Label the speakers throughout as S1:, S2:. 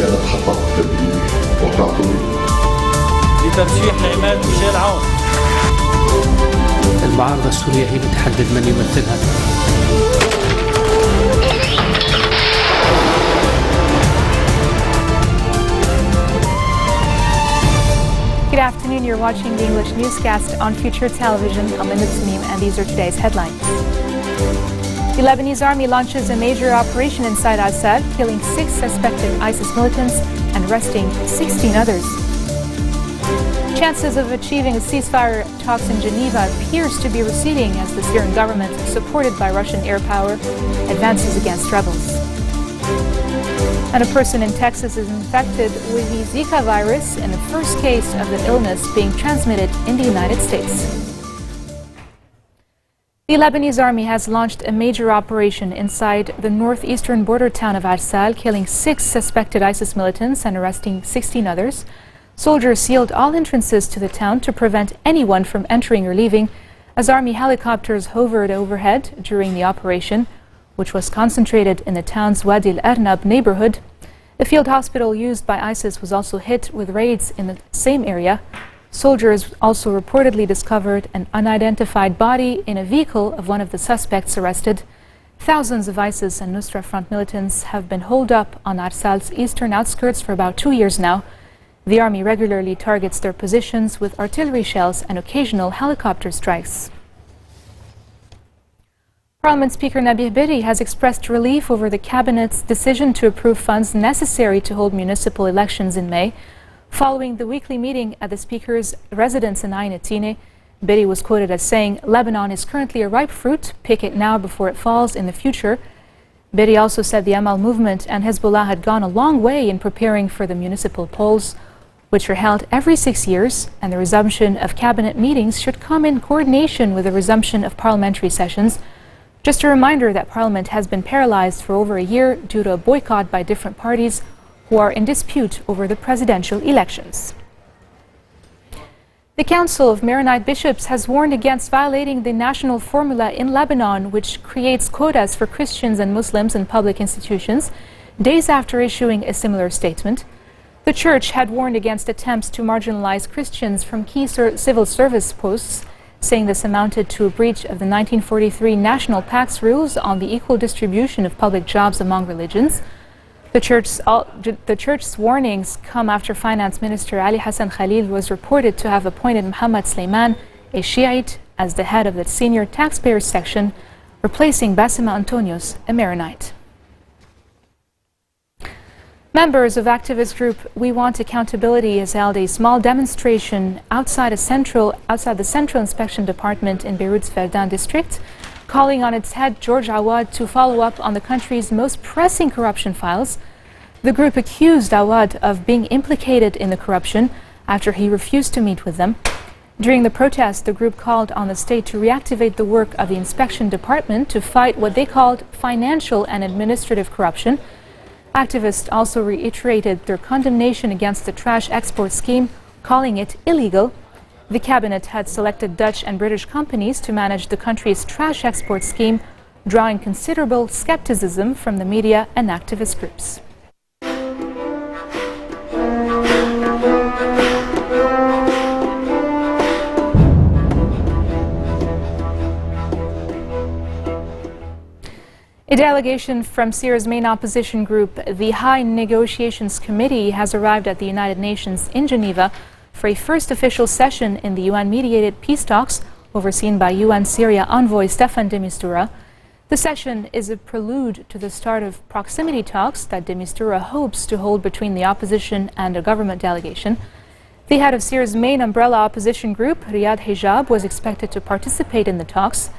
S1: سنتحقق التدبير وتعطوني
S2: لترشيح عماد ميشيل عون.
S3: المعارضة السورية هي اللي تحدد من يمثلها.
S4: Good afternoon, you're watching the English newscast on Future Television. I'm Linda Tamim, and these are today's headlines. The Lebanese army launches a major operation inside Assad, killing 6 suspected ISIS militants and arresting 16 others. Chances of achieving a ceasefire talks in Geneva appears to be receding as the Syrian government, supported by Russian air power, advances against rebels. And a person in Texas is infected with the Zika virus in the first case of the illness being transmitted in the United States. The Lebanese army has launched a major operation inside the northeastern border town of Assad, killing 6 suspected ISIS militants and arresting 16 others. Soldiers sealed all entrances to the town to prevent anyone from entering or leaving as army helicopters hovered overhead during the operation, which was concentrated in the town's Wadi al-Arnab neighborhood. The field hospital used by ISIS was also hit with raids in the same area. Soldiers also reportedly discovered an unidentified body in a vehicle of one of the suspects arrested. Thousands of ISIS and Nusra Front militants have been holed up on Assad's eastern outskirts for about 2 years now. The army regularly targets their positions with artillery shells and occasional helicopter strikes. Parliament Speaker Nabih Berri has expressed relief over the Cabinet's decision to approve funds necessary to hold municipal elections in May. Following the weekly meeting at the Speaker's residence in Ain Atine, Berri was quoted as saying, "Lebanon is currently a ripe fruit. Pick it now before it falls in the future." Berri also said the Amal movement and Hezbollah had gone a long way in preparing for the municipal polls, which are held every 6 years, and the resumption of cabinet meetings should come in coordination with the resumption of parliamentary sessions. Just a reminder that Parliament has been paralyzed for over a year due to a boycott by different parties who are in dispute over the presidential elections. The Council of Maronite Bishops has warned against violating the national formula in Lebanon, which creates quotas for Christians and Muslims in public institutions, days after issuing a similar statement. The Church had warned against attempts to marginalize Christians from key civil service posts, saying this amounted to a breach of the 1943 National Pact's rules on the equal distribution of public jobs among religions. The Church's warnings come after Finance Minister Ali Hassan Khalil was reported to have appointed Muhammad Sulaiman, a Shiite, as the head of the senior taxpayers section, replacing Basima Antonios, a Maronite. Members of activist group We Want Accountability has held a small demonstration outside the Central Inspection Department in Beirut's Verdun district, calling on its head, George Awad, to follow up on the country's most pressing corruption files. The group accused Awad of being implicated in the corruption after he refused to meet with them. During the protest, the group called on the state to reactivate the work of the inspection department to fight what they called financial and administrative corruption. Activists also reiterated their condemnation against the trash export scheme, calling it illegal. The cabinet had selected Dutch and British companies to manage the country's trash export scheme, drawing considerable skepticism from the media and activist groups. A delegation from Syria's main opposition group, the High Negotiations Committee, has arrived at the United Nations in Geneva for a first official session in the UN-mediated peace talks overseen by UN Syria envoy Staffan de Mistura. The session is a prelude to the start of proximity talks that de Mistura hopes to hold between the opposition and a government delegation. The head of Syria's main umbrella opposition group, Riyad Hijab, was expected to participate in the talks.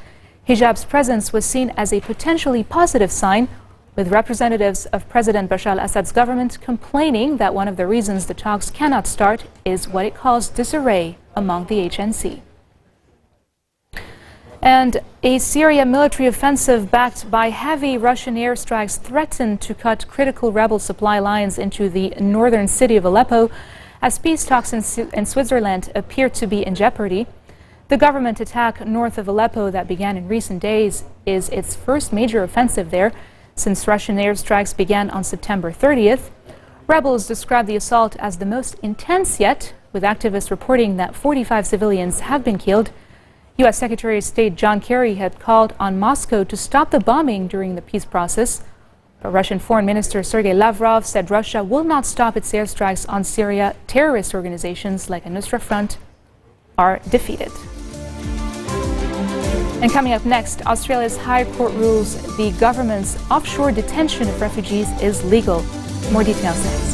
S4: Hijab's presence was seen as a potentially positive sign, with representatives of President Bashar al-Assad's government complaining that one of the reasons the talks cannot start is what it calls disarray among the HNC. And a Syria military offensive backed by heavy Russian airstrikes threatened to cut critical rebel supply lines into the northern city of Aleppo as peace talks in Switzerland appear to be in jeopardy. The government attack north of Aleppo that began in recent days is its first major offensive there since Russian airstrikes began on September 30th. Rebels described the assault as the most intense yet, with activists reporting that 45 civilians have been killed. U.S. Secretary of State John Kerry had called on Moscow to stop the bombing during the peace process. But Russian Foreign Minister Sergei Lavrov said Russia will not stop its airstrikes on Syria. Terrorist organizations like Nusra Front are defeated. And coming up next, Australia's High Court rules the government's offshore detention of refugees is legal. More details next.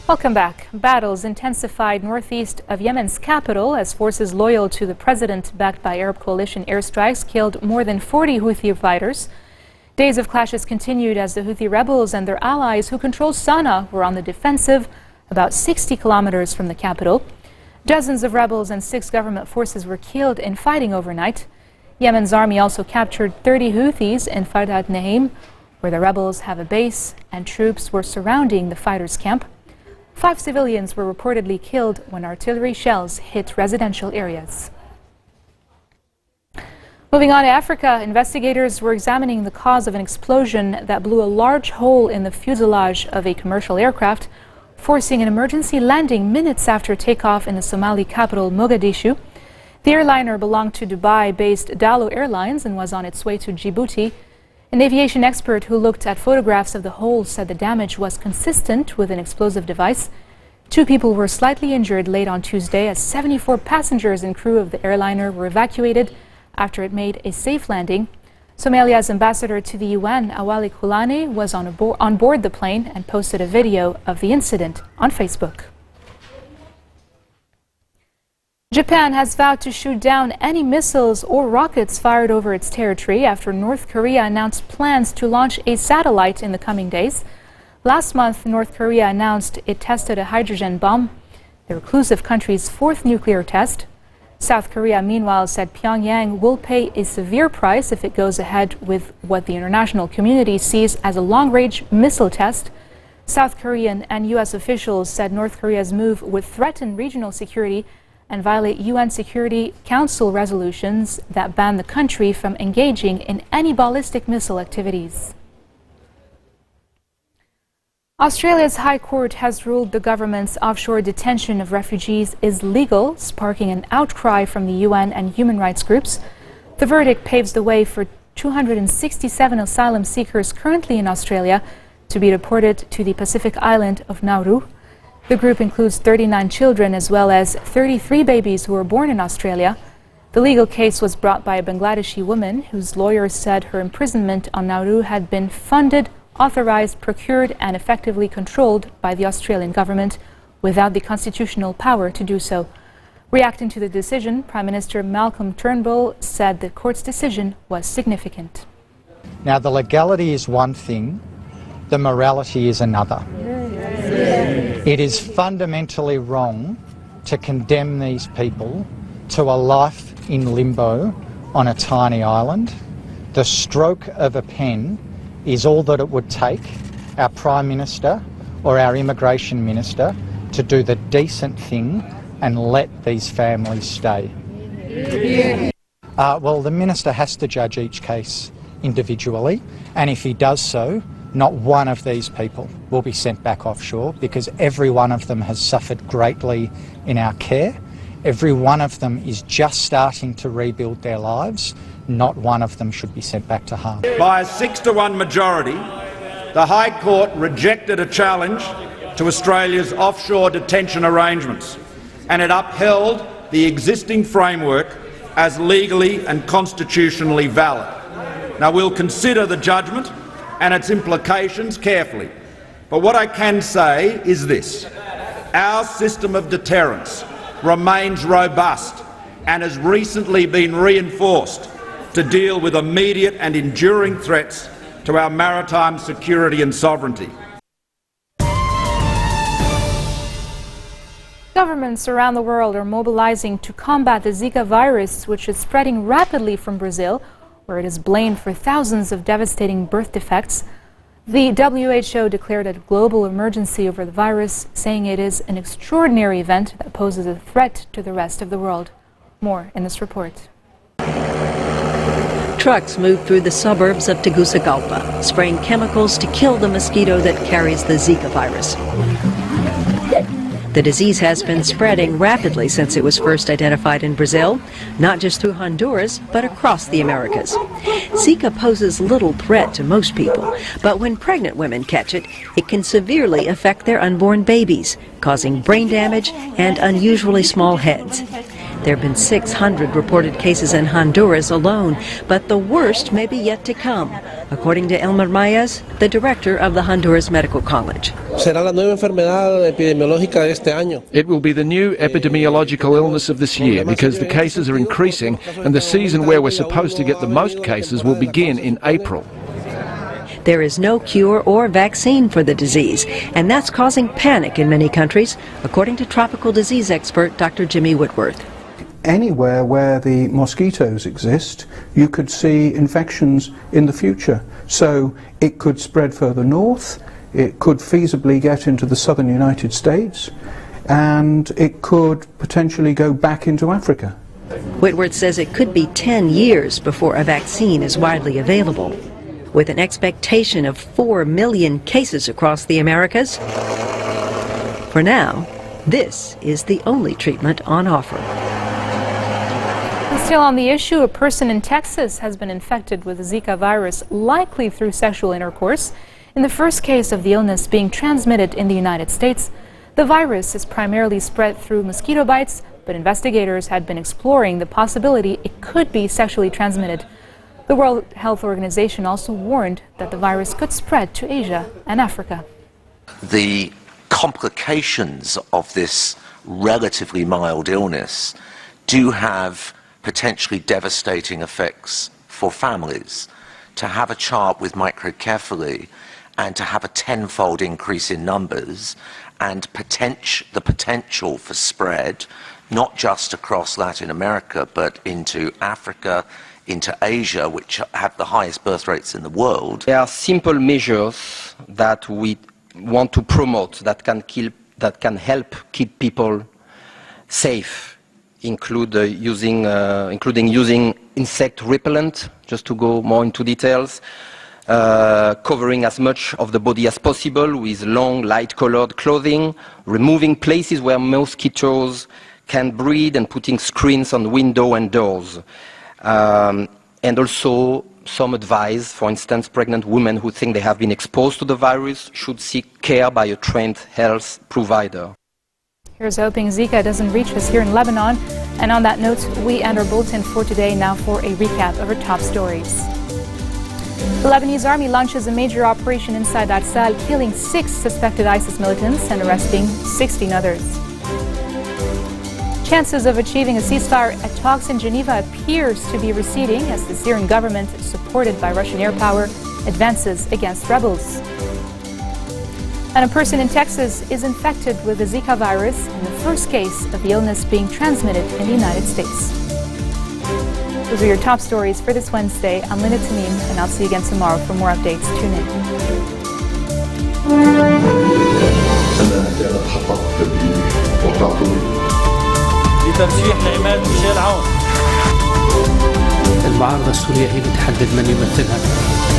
S4: Welcome back. Battles intensified northeast of Yemen's capital as forces loyal to the president, backed by Arab coalition airstrikes, killed more than 40 Houthi fighters. Days of clashes continued as the Houthi rebels and their allies who control Sana'a were on the defensive about 60 kilometers from the capital. Dozens of rebels and 6 government forces were killed in fighting overnight. Yemen's army also captured 30 Houthis in Fardat Naim, where the rebels have a base, and troops were surrounding the fighters' camp. 5 civilians were reportedly killed when artillery shells hit residential areas. Moving on to Africa, investigators were examining the cause of an explosion that blew a large hole in the fuselage of a commercial aircraft, forcing an emergency landing minutes after takeoff in the Somali capital, Mogadishu. The airliner belonged to Dubai-based Dalo Airlines and was on its way to Djibouti. An aviation expert who looked at photographs of the hole said the damage was consistent with an explosive device. 2 people were slightly injured late on Tuesday as 74 passengers and crew of the airliner were evacuated after it made a safe landing. Somalia's ambassador to the UN, Awali Kulani, was on board the plane and posted a video of the incident on Facebook. Japan has vowed to shoot down any missiles or rockets fired over its territory after North Korea announced plans to launch a satellite in the coming days. Last month, North Korea announced it tested a hydrogen bomb, the reclusive country's 4th nuclear test. South Korea, meanwhile, said Pyongyang will pay a severe price if it goes ahead with what the international community sees as a long-range missile test. South Korean and U.S. officials said North Korea's move would threaten regional security and violate UN Security Council resolutions that ban the country from engaging in any ballistic missile activities. Australia's High Court has ruled the government's offshore detention of refugees is legal, sparking an outcry from the UN and human rights groups. The verdict paves the way for 267 asylum seekers currently in Australia to be deported to the Pacific island of Nauru. The group includes 39 children as well as 33 babies who were born in Australia. The legal case was brought by a Bangladeshi woman whose lawyers said her imprisonment on Nauru had been funded, authorized, procured and effectively controlled by the Australian government without the constitutional power to do so. Reacting to the decision, Prime Minister Malcolm Turnbull said the court's decision was significant.
S5: Now, the legality is one thing, the morality is another. It is fundamentally wrong to condemn these people to a life in limbo on a tiny island. The stroke of a pen is all that it would take our Prime Minister or our Immigration Minister to do the decent thing and let these families stay. Well, the Minister has to judge each case individually, and if he does so, not one of these people will be sent back offshore because every one of them has suffered greatly in our care. Every one of them is just starting to rebuild their lives. Not one of them should be sent back to harm.
S6: By a 6-to-1 majority, the High Court rejected a challenge to Australia's offshore detention arrangements, and it upheld the existing framework as legally and constitutionally valid. Now, we'll consider the judgment and its implications carefully, but what I can say is this: our system of deterrence remains robust and has recently been reinforced to deal with immediate and enduring threats to our maritime security and sovereignty.
S4: Governments around the world are mobilizing to combat the Zika virus, which is spreading rapidly from Brazil, where it is blamed for thousands of devastating birth defects. The WHO declared a global emergency over the virus, saying it is an extraordinary event that poses a threat to the rest of the world. More in this report.
S7: Trucks moved through the suburbs of Tegucigalpa, spraying chemicals to kill the mosquito that carries the Zika virus. The disease has been spreading rapidly since it was first identified in Brazil, not just through Honduras, but across the Americas. Zika poses little threat to most people, but when pregnant women catch it, it can severely affect their unborn babies, causing brain damage and unusually small heads. There have been 600 reported cases in Honduras alone, but the worst may be yet to come, according to Elmer Mayas, the director of the Honduras Medical College.
S8: It will be the new epidemiological illness of this year because the cases are increasing and the season where we're supposed to get the most cases will begin in April.
S7: There is no cure or vaccine for the disease, and that's causing panic in many countries, according to tropical disease expert Dr. Jimmy Whitworth.
S9: Anywhere where the mosquitoes exist, you could see infections in the future. So it could spread further north, it could feasibly get into the southern United States, and it could potentially go back into Africa.
S7: Whitworth says it could be 10 years before a vaccine is widely available. With an expectation of 4 million cases across the Americas, for now, this is the only treatment on offer.
S4: Still on the issue, a person in Texas has been infected with the Zika virus, likely through sexual intercourse. In the first case of the illness being transmitted in the United States, the virus is primarily spread through mosquito bites, but investigators had been exploring the possibility it could be sexually transmitted. The World Health Organization also warned that the virus could spread to Asia and Africa.
S10: The complications of this relatively mild illness do have potentially devastating effects for families. To have a child with microcephaly and to have a tenfold increase in numbers and the potential for spread, not just across Latin America, but into Africa, into Asia, which have the highest birth rates in the world.
S11: There are simple measures that we want to promote that can help keep people safe. Including using insect repellent, just to go more into details, covering as much of the body as possible with long, light-colored clothing, removing places where mosquitoes can breed and putting screens on windows and doors. And also some advice, for instance, pregnant women who think they have been exposed to the virus should seek care by a trained health provider.
S4: Here's hoping Zika doesn't reach us here in Lebanon. And on that note, we end our bulletin for today. Now for a recap of our top stories. The Lebanese army launches a major operation inside Arsal, killing 6 suspected ISIS militants and arresting 16 others. Chances of achieving a ceasefire at talks in Geneva appears to be receding as the Syrian government, supported by Russian air power, advances against rebels. And a person in Texas is infected with the Zika virus in the first case of the illness being transmitted in the United States. Those are your top stories for this Wednesday. I'm Linda Tamim, and I'll see you again tomorrow for more updates. Tune in.
S2: لترشيح العماد ميشيل عون.
S3: المعارضة السورية هي اللي تحدد من يمثلها.